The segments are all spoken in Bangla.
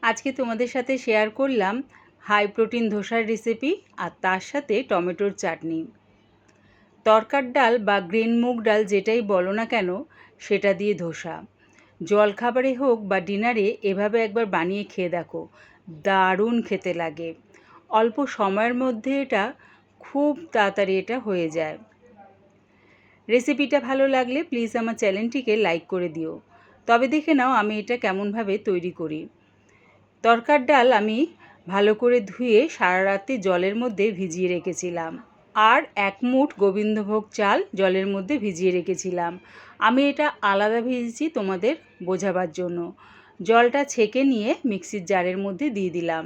আজকে তোমাদের সাথে শেয়ার করলাম হাই প্রোটিন ধোসার রেসিপি আর তার সাথে টমেটোর চাটনি। তরকার ডাল বা গ্রিন মুগ ডাল যেটাই বলো না কেন সেটা দিয়ে ধোসা। জলখাবারে হোক বা ডিনারে এভাবে একবার বানিয়ে খেয়ে দেখো, দারুণ খেতে লাগে। অল্প সময়ের মধ্যে এটা খুব তাড়াতাড়ি হয়ে যায়। রেসিপিটা ভালো লাগলে প্লিজ আমার চ্যানেলটিকে লাইক করে দিও। তবে দেখে নাও আমি এটা কেমনভাবে তৈরি করি। তরকার ডাল আমি ভালো করে ধুয়ে সারা রাতে জলের মধ্যে ভিজিয়ে রেখেছিলাম, আর 1 মুঠ গোবিন্দভোগ চাল জলের মধ্যে ভিজিয়ে রেখেছিলাম। আমি এটা আলাদা ভিজিয়েছি তোমাদের বোঝাবার জন্য। জলটা ছেঁকে নিয়ে মিক্সির জারের মধ্যে দিয়ে দিলাম।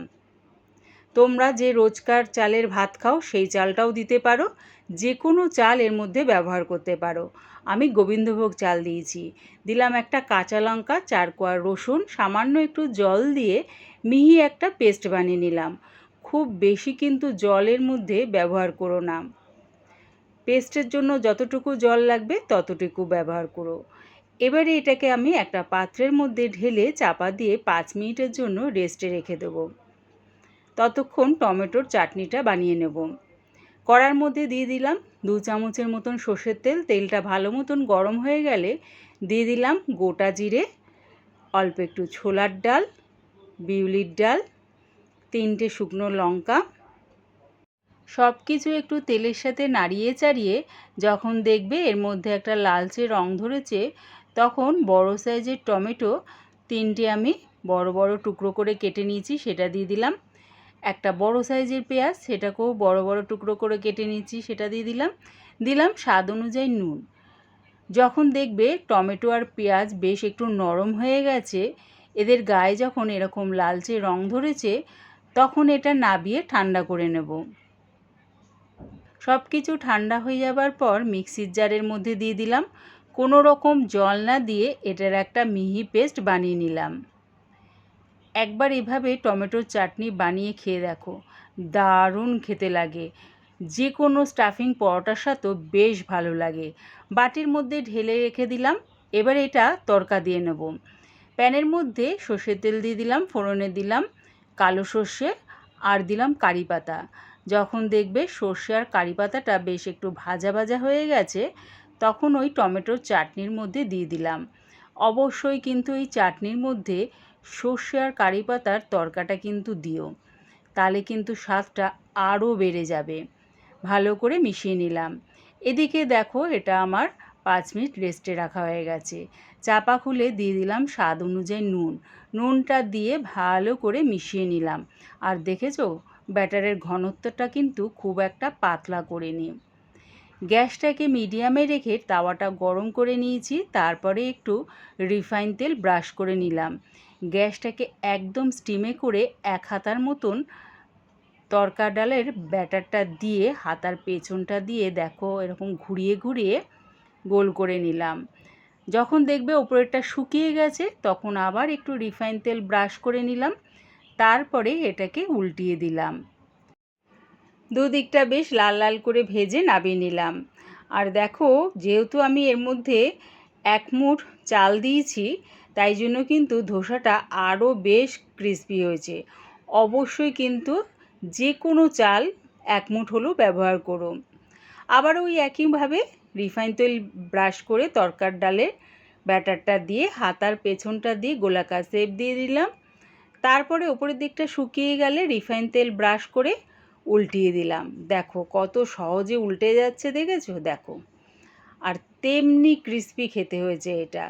তোমরা যে রোজকার চালের ভাত খাও সেই চালটাও দিতে পারো, যে কোনো চাল এর মধ্যে ব্যবহার করতে পারো। আমি গোবিন্দভোগ চাল দিয়েছি। দিলাম একটা কাঁচা লঙ্কা, 4 কোয়া রসুন, সামান্য একটু জল দিয়ে মিহি একটা পেস্ট বানিয়ে নিলাম। খুব বেশি কিন্তু জলের মধ্যে ব্যবহার করো না। পেস্টের জন্য যতটুকু জল লাগবে ততটুকু ব্যবহার করো। এবারে এটাকে আমি একটা পাত্রের মধ্যে ঢেলে চাপা দিয়ে 5 মিনিটের জন্য রেস্টে রেখে দেবো। ততক্ষণ টমেটোর চাটনিটা বানিয়ে নেব। কড়ার মধ্যে দিয়ে দিলাম 2 চামচের মতন সর্ষের তেল। তেলটা ভালো মতন গরম হয়ে গেলে দিয়ে দিলাম গোটা জিরে, অল্প একটু ছোলার ডাল, বিউলির ডাল, 3টে শুকনো লঙ্কা। সব কিছু একটু তেলের সাথে নাড়িয়ে চাড়িয়ে যখন দেখবে এর মধ্যে একটা লালচে রং ধরেছে, তখন বড় সাইজের টমেটো 3টে আমি বড় বড় টুকরো করে কেটে নিয়েছি সেটা দিয়ে দিলাম। একটা বড় সাইজের পেঁয়াজ, সেটাকেও বড় বড় টুকরো করে কেটে নিয়েছি সেটা দিয়ে দিলাম। দিলাম স্বাদ অনুযায়ী নুন। যখন দেখবে টমেটো আর পেঁয়াজ বেশ একটু নরম হয়ে গেছে, এদের গায়ে যখন এরকম লালচে রং ধরেছে, তখন এটা নাবিয়ে ঠান্ডা করে নেব। সব কিছু ঠান্ডা হয়ে যাবার পর মিক্সির জারের মধ্যে দিয়ে দিলাম। কোনো রকম জল না দিয়ে এটার একটা মিহি পেস্ট বানিয়ে নিলাম। একবার এভাবে টমেটোর চাটনি বানিয়ে খেয়ে দেখো, দারুণ খেতে লাগে। যে কোনো স্টাফিং পরোটার সাথেও বেশ ভালো লাগে। বাটির মধ্যে ঢেলে রেখে দিলাম। এবার এটা তড়কা দিয়ে নেব। প্যানের মধ্যে সর্ষের তেল দিয়ে দিলাম, ফোড়নে দিলাম কালো সর্ষে আর দিলাম কারি পাতা। যখন দেখবে সর্ষে আর কারি পাতাটা বেশ একটু ভাজা ভাজা হয়ে গেছে, তখন ওই টমেটোর চাটনির মধ্যে দিয়ে দিলাম। অবশ্যই কিন্তু এই চাটনির মধ্যে সর্ষে আর কারি পাতার তড়কাটা কিন্তু দিও, তাহলে কিন্তু স্বাদটা আরও বেড়ে যাবে। ভালো করে মিশিয়ে নিলাম। এদিকে দেখো এটা আমার 5 মিনিট রেস্টে রাখা হয়ে গেছে। চাপা খুলে দিয়ে দিলাম স্বাদ অনুযায়ী নুন। নুনটা দিয়ে ভালো করে মিশিয়ে নিলাম। আর দেখেছো ব্যাটারের ঘনত্বটা কিন্তু খুব একটা পাতলা করিনি। গ্যাসটাকে মিডিয়ামে রেখে তাওয়াটা গরম করে নিয়েছি। তারপরে একটু রিফাইন তেল ব্রাশ করে নিলাম। গ্যাসটাকে একদম স্টিমে করে 1 হাতার মতন তড়কা ডালের ব্যাটারটা দিয়ে হাতার পেছনটা দিয়ে দেখো এরকম ঘুরিয়ে ঘুরিয়ে গোল করে নিলাম। যখন দেখবে ওপরেরটা শুকিয়ে গেছে, তখন আবার একটু রিফাইন তেল ব্রাশ করে নিলাম। তারপরে এটাকে উল্টিয়ে দিলাম। দুদিকটা বেশ লাল লাল করে ভেজে নামিয়ে নিলাম। আর দেখো যেহেতু আমি এর মধ্যে 1 মুঠ চাল দিয়েছি, তাই জন্য কিন্তু ধোসাটা আরও বেশ ক্রিস্পি হয়েছে। অবশ্যই কিন্তু যে কোনো চাল 1 মুঠ হলেও ব্যবহার করো। আবার ওই একইভাবে রিফাইন তেল ব্রাশ করে তড়কার ডালের ব্যাটারটা দিয়ে হাতার পেছনটা দিয়ে গোলাকার শেপ দিয়ে দিলাম। তারপরে ওপরের দিকটা শুকিয়ে গেলে রিফাইন তেল ব্রাশ করে উল্টিয়ে দিলাম। দেখো কত সহজে উল্টে যাচ্ছে, দেখেছো? দেখো, আর তেমনি ক্রিস্পি খেতে হয়েছে এটা।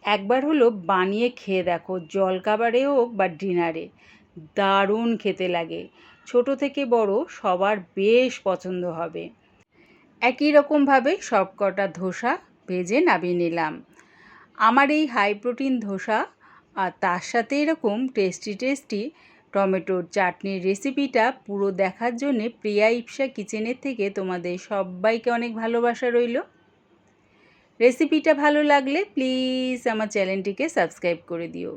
একবার হলো বানিয়ে খেয়ে দেখো, জলখাবারে হোক বা ডিনারে, দারুণ খেতে লাগে। ছোট থেকে বড় সবার বেশ পছন্দ হবে। একই রকমভাবে সব কটা ধোসা ভেজে নামিয়ে নিলাম। আমার এই হাই প্রোটিন ধোসা আর তার সাথে এরকম টেস্টি টমেটোর চাটনির রেসিপিটা পুরো দেখার জন্যে প্রিয়া ইপসা কিচেনের থেকে তোমাদের সবাইকে অনেক ভালোবাসা রইল। রেসিপিটা ভালো লাগলে প্লিজ আমার চ্যানেলটিকে সাবস্ক্রাইব করে দিও।